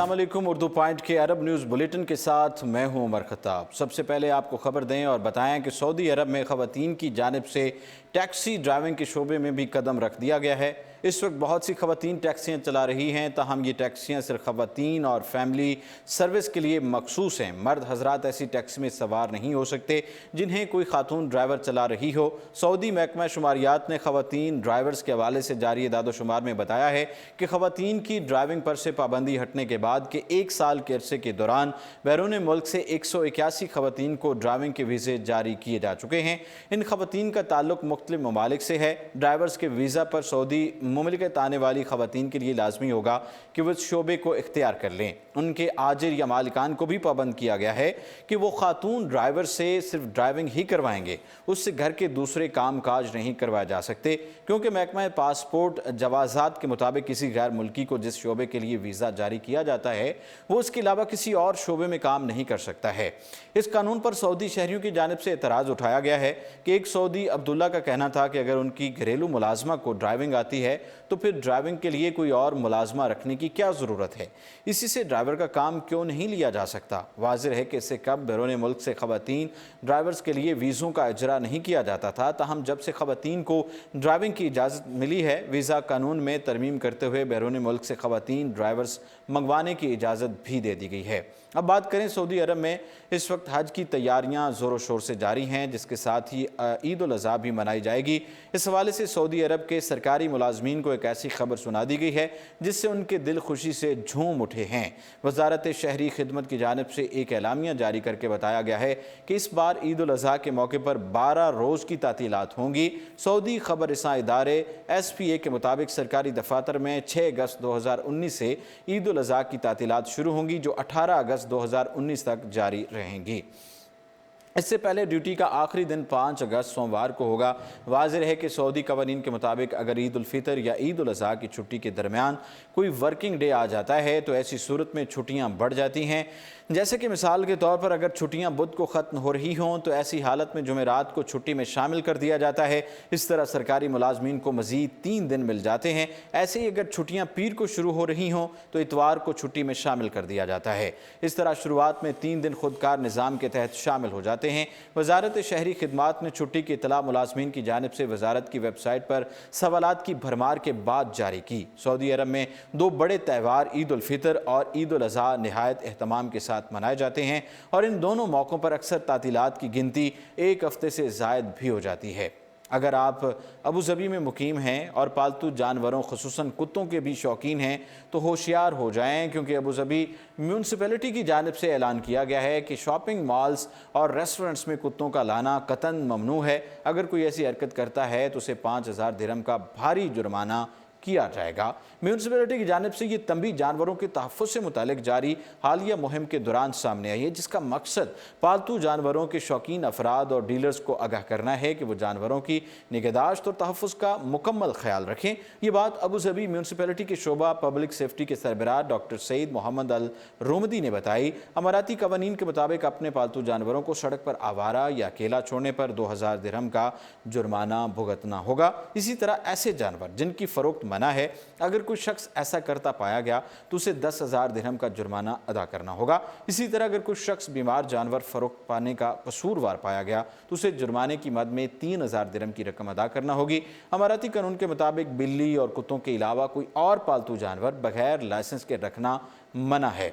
अस्सलाम वालेकुम। उर्दू पॉइंट के अरब न्यूज़ बुलेटिन के साथ मैं हूं उमर खत्ताब। सबसे पहले आपको खबर दें और बताएं कि सऊदी अरब में ख़वातीन की जानिब से टैक्सी ड्राइविंग के शोबे में भी कदम रख दिया गया है। इस वक्त बहुत सी ख़वातीन टैक्सियाँ चला रही हैं, ताहम ये टैक्सियाँ सिर्फ ख़वातीन और फैमिली सर्विस के लिए मखसूस हैं। मर्द हजरात ऐसी टैक्सी में सवार नहीं हो सकते जिन्हें कोई खातून ड्राइवर चला रही हो। सऊदी महकमा शुमारियात ने ख़वातीन ड्राइवर्स के हवाले से जारी इदाद-ओ-शुमार में बताया है कि ख़वातीन की ड्राइविंग पर से पाबंदी हटने के बाद के एक साल के अरसे के दौरान बैरून मुल्क से 181 ख़वातीन को ड्राइविंग के वीज़े जारी किए जा चुके हैं। इन ख़वातीन का ताल्लुक मुख्तलिफ ममालिक से है। ड्राइवर्स के वीज़ा पर सऊदी मुमलिकत आने वाली ख़वातीन के लिए लाजमी होगा कि वो इस शोबे को इख्तियार कर लें। उनके आजिर या मालिकान को भी पाबंद किया गया है कि वो खातून ड्राइवर से सिर्फ ड्राइविंग ही करवाएंगे, उससे घर के दूसरे काम काज नहीं करवाए जा सकते, क्योंकि महकमा पासपोर्ट जवाज़ात के मुताबिक किसी गैर मुल्की को जिस शोबे के लिए वीज़ा जारी किया जाता है वो इसके अलावा किसी और शोबे में काम नहीं कर सकता है। इस कानून पर सऊदी शहरियों की जानिब से एतराज़ उठाया गया है कि एक सऊदी अब्दुल्ला का कहना था कि अगर उनकी घरेलू मुलाजमा को ड्राइविंग आती है तो फिर ड्राइविंग के लिए कोई और मुलाजमा रखने की क्या ज़रूरत है, इसी से ड्राइवर का काम क्यों नहीं लिया जा सकता। वाज़िह है कि इससे कब बैरून मुल्क से ख़वातीन ड्राइवर्स के लिए वीज़ों का इजरा नहीं किया जाता था, ताहम जब से ख़वातीन को ड्राइविंग की इजाज़त मिली है वीज़ा कानून में तरमीम करते हुए बैरून मुल्क से ख़वातीन ड्राइवर्स मंगवाने की इजाज़त भी दे दी गई है। अब बात करें सऊदी अरब में इस वक्त हज की तैयारियां ज़ोरों शोर से जारी हैं, जिसके साथ ही ईद उल अज़हा भी मनाई जाएगी। इस हवाले से सऊदी अरब के सरकारी मुलाजमीन को एक ऐसी खबर सुना दी गई है जिससे उनके दिल खुशी से झूम उठे हैं। वजारत शहरी खिदमत की जानिब से एक एलामिया जारी करके बताया गया है कि इस बार ईद उल अज़हा के मौके पर 12 रोज़ की तातीलात होंगी। सऊदी खबर रसां इदारे SPA के मुताबिक सरकारी दफातर में 6 अगस्त 2019 से ईद उल अज़हा की तातीलात शुरू होंगी, जो 18 अगस्त 2019 तक जारी रहेंगी। इससे पहले ड्यूटी का आखिरी दिन 5 अगस्त सोमवार को होगा। वाज़िह है कि सऊदी कवानीन के मुताबिक अगर ईद उल फितर या ईद उल अज़हा की छुट्टी के दरमियान कोई वर्किंग डे आ जाता है तो ऐसी सूरत में छुट्टियां बढ़ जाती हैं। जैसे कि मिसाल के तौर पर अगर छुट्टियां बुध को ख़त्म हो रही हों तो ऐसी हालत में जुमेरात को छुट्टी में शामिल कर दिया जाता है। इस तरह सरकारी मुलाजमीन को मज़ीद 3 दिन मिल जाते हैं। ऐसे ही अगर छुट्टियां पीर को शुरू हो रही हों तो इतवार को छुट्टी में शामिल कर दिया जाता है। इस तरह शुरुआत में 3 दिन खुदकार निज़ाम के तहत शामिल हो जाते हैं। वजारत शहरी खिदमात ने छुट्टी की इतला मुलाजमीन की जानिब से वजारत की वेबसाइट पर सवालात की भरमार के बाद जारी की। सऊदी अरब में 2 बड़े त्यौहार ईद उल फितर और ईद उल अज़हा निहायत एहतमाम के साथ मनाए जाते हैं और इन दोनों मौक़ों पर अक्सर तातीलात की गिनती 1 हफ्ते से ज़ायद भी हो जाती है। अगर आप अबू ज़बी में मुकीम हैं और पालतू जानवरों ख़ुसूसन कुत्तों के भी शौकीन हैं तो होशियार हो जाएं, क्योंकि अबू ज़बी म्यूनसिपैलिटी की जानिब से ऐलान किया गया है कि शॉपिंग मॉल्स और रेस्टोरेंट्स में कुत्तों का लाना कतन ममनू है। अगर कोई ऐसी हरकत करता है तो उसे 5000 दिरहम का भारी जुर्माना किया जाएगा। म्यूनसिपैलिटी की जानिब से ये तंबीह जानवरों के तहफ़्फ़ुज़ से मुतालिक जारी हालिया मुहिम के दौरान सामने आई है, जिसका मकसद पालतू जानवरों के शौकीन अफराद और डीलर्स को आगाह करना है कि वो जानवरों की निगहदाश्त और तहफ़्फ़ुज़ का मुकम्मल ख्याल रखें। ये बात अबू ज़बी म्यूनसिपैलिटी के शोबा पब्लिक सेफ्टी के सरबराह डॉक्टर सईद मोहम्मद अल रोमदी ने बताई। अमाराती कवानीन के मुताबिक अपने पालतू जानवरों को सड़क पर आवारा या अकेला छोड़ने पर 2000 दिरहम का जुर्माना भुगतना होगा। इसी तरह ऐसे जानवर जिनकी फ़रोख्त मना है, अगर कोई शख्स ऐसा करता पाया गया तो उसे 10,000 दिरहम का जुर्माना अदा करना होगा। इसी तरह अगर कोई शख्स बीमार जानवर फरोख्त पाने का कसूरवार पाया गया तो उसे जुर्माने की मद में 3,000 दिरहम की रकम अदा करना होगी। अमाराती कानून के मुताबिक बिल्ली और कुत्तों के अलावा कोई और पालतू जानवर बगैर लाइसेंस के रखना मना है।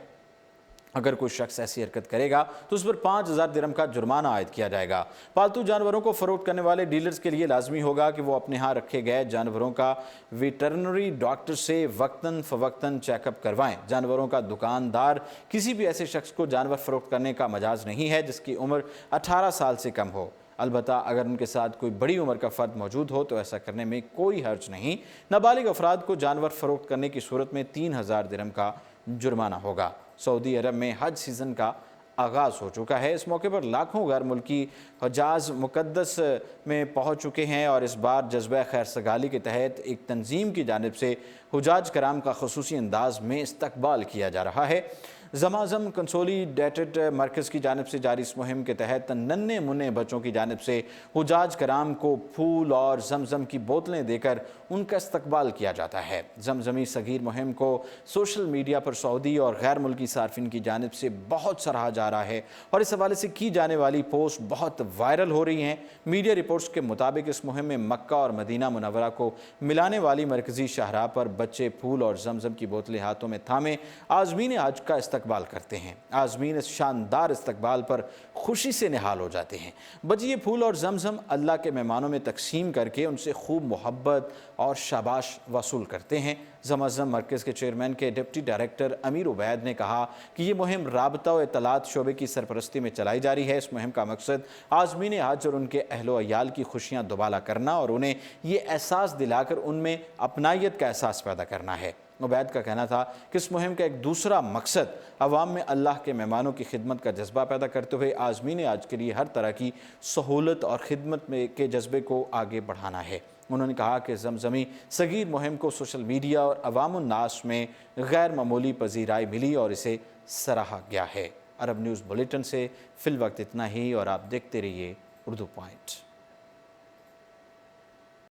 अगर कोई शख्स ऐसी हरकत करेगा तो उस पर 5,000 दिरहम का जुर्माना आयद किया जाएगा। पालतू जानवरों को फ़रोख्त करने वाले डीलर्स के लिए लाजमी होगा कि वो अपने यहाँ रखे गए जानवरों का वेटरनरी डॉक्टर से वक्तन फ़वक्तन चेकअप करवाएं। जानवरों का दुकानदार किसी भी ऐसे शख्स को जानवर फ़रोख्त करने का मजाज नहीं है जिसकी उम्र 18 साल से कम हो। अलबत्ता अगर उनके साथ कोई बड़ी उम्र का फ़र्द मौजूद हो तो ऐसा करने में कोई हर्ज नहीं। नाबालिग अफराद को जानवर फ़रोख्त करने की सूरत में 3,000 दिरहम का जुर्माना होगा। सऊदी अरब में हज सीज़न का आगाज़ हो चुका है। इस मौके पर लाखों गैर मुल्की हजाज मुक़द्दस में पहुँच चुके हैं और इस बार जज्बा खैर सगाली के तहत एक तंजीम की जानिब से हुजाज कराम का ख़ुसूसी अंदाज में इस्तकबाल किया जा रहा है। ज़माज़म कंसोलिडेटेड मरकज़ की जानिब से जारी इस मुहिम के तहत नन्हे मुन्ने बच्चों की जानिब से हुजाज कराम को फूल और जमजम की बोतलें देकर उनका इस्तकबाल किया जाता है। जमजमी सगीर मुहिम को सोशल मीडिया पर सऊदी और गैर मुल्की सार्फिन की जानिब से बहुत सराहा जा रहा है और इस हवाले से की जाने वाली पोस्ट बहुत वायरल हो रही हैं। मीडिया रिपोर्ट्स के मुताबिक इस मुहिम में मक्का और मदीना मुनव्वरा को मिलाने वाली मरकजी शाहराह पर बच्चे फूल और जमजम की बोतलें हाथों में थामे आज़मीन हज का इस्तकबाल करते हैं। आज़मीन इस शानदार इस्तकबाल पर खुशी से निहाल हो जाते हैं। बच्चे ये फूल और जमजम अल्लाह के मेहमानों में तकसीम करके उनसे खूब मोहब्बत और शाबाश वसूल करते हैं। ज़मज़म मरकज़ के चेयरमैन के डिप्टी डायरेक्टर अमीर उबैद ने कहा कि ये मुहिम राबता और इत्तलात शोबे की सरपरस्ती में चलाई जा रही है। इस मुहिम का मकसद आज़मीन हज और उनके अहलो अयाल की खुशियाँ दोबाला करना और उन्हें ये एहसास दिलाकर उनमें अपनायत का एहसास पैदा करना है। उबैद का कहना था कि इस मुहिम का एक दूसरा मकसद अवाम में अल्लाह के मेहमानों की खिदमत का जज्बा पैदा करते हुए आज़मीन हज के लिए हर तरह की सहूलत और खिदमत के जज्बे को आगे बढ़ाना है। उन्होंने कहा कि ज़मज़मी सगीर मुहिम को सोशल मीडिया और अवामुन्नास में गैर मामूली पजीराई मिली और इसे सराहा गया है। अरब न्यूज़ बुलेटिन से फ़िल वक्त इतना ही और आप देखते रहिए उर्दू पॉइंट।